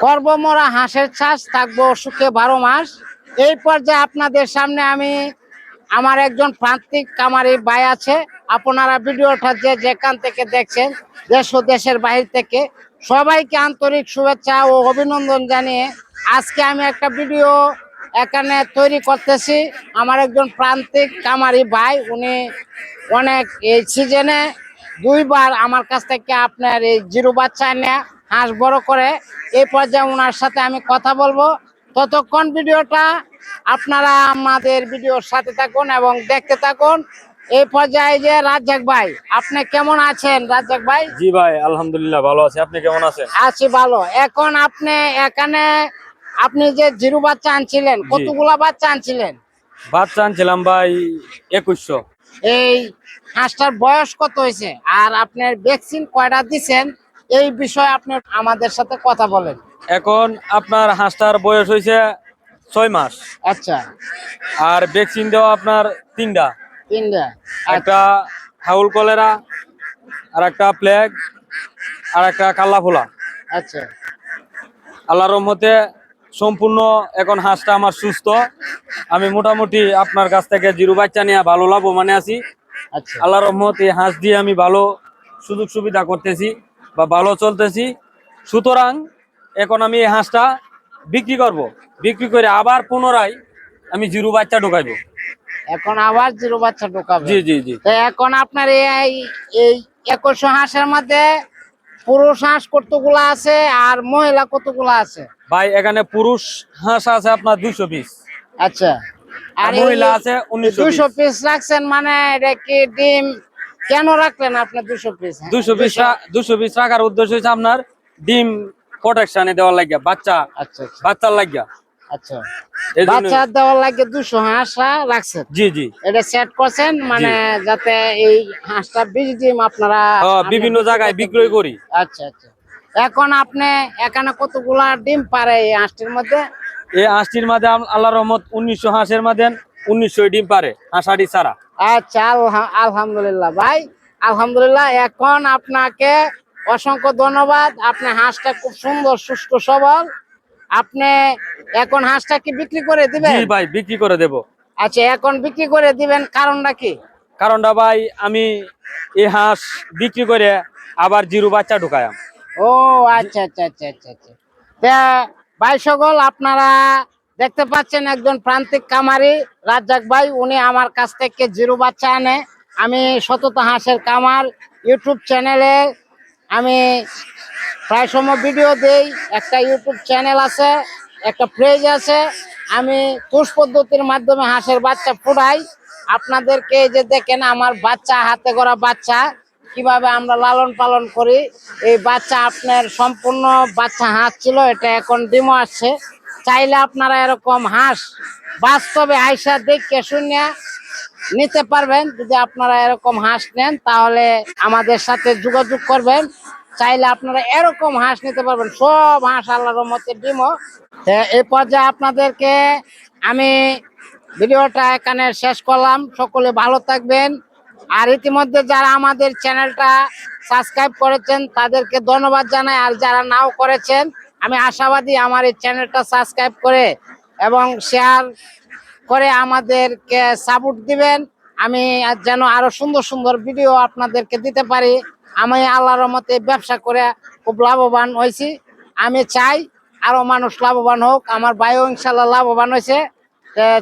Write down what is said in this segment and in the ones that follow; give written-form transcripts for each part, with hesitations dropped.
কর্মমরা হাঁসের চাষ থাকবো সুখে 12 মাস। এই পর্যায়ে আপনাদের সামনে আমি আমার একজন প্রান্তিক কামারি ভাই আছে। আপনারা ভিডিওটা যেখান থেকে দেখছেন, দেশ ও দেশের বাহির থেকে সবাইকে আন্তরিক শুভেচ্ছা ও অভিনন্দন জানিয়ে আজকে আমি একটা ভিডিও এখানে তৈরি করতেছি। আমার একজন প্রান্তিক কামারি ভাই, উনি অনেক এই সিজনে 2বার আমার কাছ থেকে আপনার এই জিরো বাচ্চা এনে হাঁস বড় করে। এই পর্যায়ে ওনার সাথে আমি কথা বলবো। ততক্ষণ ভিডিওটা আপনারা আমাদের ভিডিওর সাথে থাকুন এবং দেখতে থাকুন। এই পর্যায়ে যে রাজ্জাক ভাই, আপনি কেমন আছেন রাজ্জাক ভাই? জি ভাই, আলহামদুলিল্লাহ ভালো আছি। আপনি কেমন আছেন? আছি ভালো। এখন আপনি যে জিরো বাচ্চা আনছিলেন, কতগুলা বাচ্চা আনছিলেন? বাচ্চা আনছিলাম ভাই 2100। এই হাঁসটার বয়স কত হয়েছে আর আপনার ভ্যাকসিন কয়টা দিচ্ছেন, এই বিষয়ে আপনি আমাদের সাথে কথা বলেন। এখন আপনার হাঁসটার বয়স হয়েছে 6 মাস। আচ্ছা। আর ভ্যাকসিন দেওয়া আপনার 3টা। একটা হাউল কলেরা, আর একটা প্লেগ, আর একটা কাল্লা ফোলা। আচ্ছা। আল্লাহর রহমতে সম্পূর্ণ এখন হাঁসটা আমার সুস্থ। আমি মোটামুটি আপনার কাছ থেকে জিরো বাচ্চা নিয়ে ভালো লাভবানে আছি। আচ্ছা। আল্লাহর রহমতে হাঁস দিয়ে আমি ভালো সুযোগ সুবিধা করতেছি বা ভালো চলতেছি। সুতরাং এখন আমি এই হাঁসটা বিক্রি করব, বিক্রি করে আবার পুনরায় আমি জিরো বাচ্চা ঢোকাইবো। এখন আবার জিরো বাচ্চা ঢোকাবে? জি জি জি। এখন আপনার এই 2100 হাঁসের মধ্যে পুরুষ হাঁস কতগুলা আছে আর মহিলা কতগুলা আছে? ভাই এখানে পুরুষ হাঁস আছে আপনার 200 পিস। আচ্ছা। আর মহিলা আছে 200 পিস রাখছেন, মানে এটা কি ডিম কেন রাখলেন আপনি 200 পিস? 200 পিস রাখার উদ্দেশ্য হচ্ছে আপনার ডিম প্রোটেকশনে দেওয়ার লাগিয়া, বাচ্চা বাচ্চার লাগিয়া। আচ্ছা, বাচ্চা দেওয়ার লাগে 200 হাঁস রাখছেন? জি জি। এটা সেট করছেন মানে যাতে এই হাঁসটা বীজ ডিম আপনারা বিভিন্ন জায়গায় বিক্রয় করি। আচ্ছা আচ্ছা। এখন আপনি এখানে কতগুলা ডিম পারে এই হাঁসটির মধ্যে? এই হাঁসটির মধ্যে আল্লাহর রহমত 1900 হাঁসের মধ্যে 1900 ডিম পারে, হাঁসাটি ছাড়া। আচ্ছা, আলহামদুলিল্লাহ ভাই, আলহামদুলিল্লাহ। এখন আপনাকে অসংখ্য ধন্যবাদ। আপনি হাঁসটা খুব সুন্দর সুস্থ সবল। আপনি এখন হাঁসটা কি বিক্রি করে দিবেন? জি ভাই, বিক্রি করে দেব। আচ্ছা, এখন বিক্রি করে দিবেন, কারণটা কি? কারণটা ভাই, আমি এই হাঁস বিক্রি করে আবার জিরো বাচ্চা ঢুকায়াম। ও আচ্ছা আচ্ছা আচ্ছা আচ্ছা আচ্ছা। তা ভাই সকল, আপনারা দেখতে পাচ্ছেন একজন প্রান্তিক কামারি রাজ্জাক ভাই, উনি আমার কাছ থেকে জিরো বাচ্চা আনে। আমি সততা হাঁসের কামার ইউটিউব চ্যানেলে আমি প্রায় সময় ভিডিও দেই। একটা ইউটিউব চ্যানেল আছে, একটা পেজ আছে। আমি তুষ পদ্ধতির মাধ্যমে হাঁসের বাচ্চা ফুটাই। আপনাদেরকে যে দেখেন আমার বাচ্চা, হাতে গড়া বাচ্চা কিভাবে আমরা লালন পালন করি। এই বাচ্চা আপনার সম্পূর্ণ বাচ্চা হাঁস ছিল, এটা এখন ডিমো আসছে। চাইলে আপনারা এরকম হাঁস বাস্তবে আইসা দেখে শুনে নিতে পারবেন। যদি আপনারা এরকম হাঁস নেন তাহলে আমাদের সাথে যোগাযোগ করবেন। চাইলে আপনারা এরকম হাঁস নিতে পারবেন। সব হাঁস আল্লাহর রহমতে ডিমো। এই পর্যায়ে আপনাদেরকে আমি ভিডিওটা এখানে শেষ করলাম। সকলে ভালো থাকবেন। আর ইতিমধ্যে যারা আমাদের চ্যানেলটা সাবস্ক্রাইব করেছেন তাদেরকে ধন্যবাদ জানাই। আর যারা নাও করেছেন, আমি আশাবাদী আমার এই চ্যানেলটা সাবস্ক্রাইব করে এবং শেয়ার করে আমাদেরকে সাপোর্ট দিবেন। আমি যেন আরো সুন্দর সুন্দর ভিডিও আপনাদেরকে দিতে পারি। আমি আল্লাহর রহমতে ব্যবসা করে খুব লাভবান হয়েছি। আমি চাই আরো মানুষ লাভবান হোক। আমার ভাইও ইনশাল্লাহ লাভবান হয়েছে।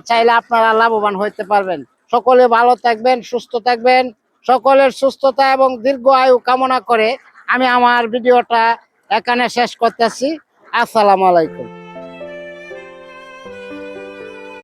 চাইলে আপনারা লাভবান হইতে পারবেন। সকলে ভালো থাকবেন, সুস্থ থাকবেন। সকলের সুস্থতা এবং দীর্ঘ আয়ু কামনা করে আমি আমার ভিডিওটা এখানে শেষ করতেছি। আসসালামু আলাইকুম।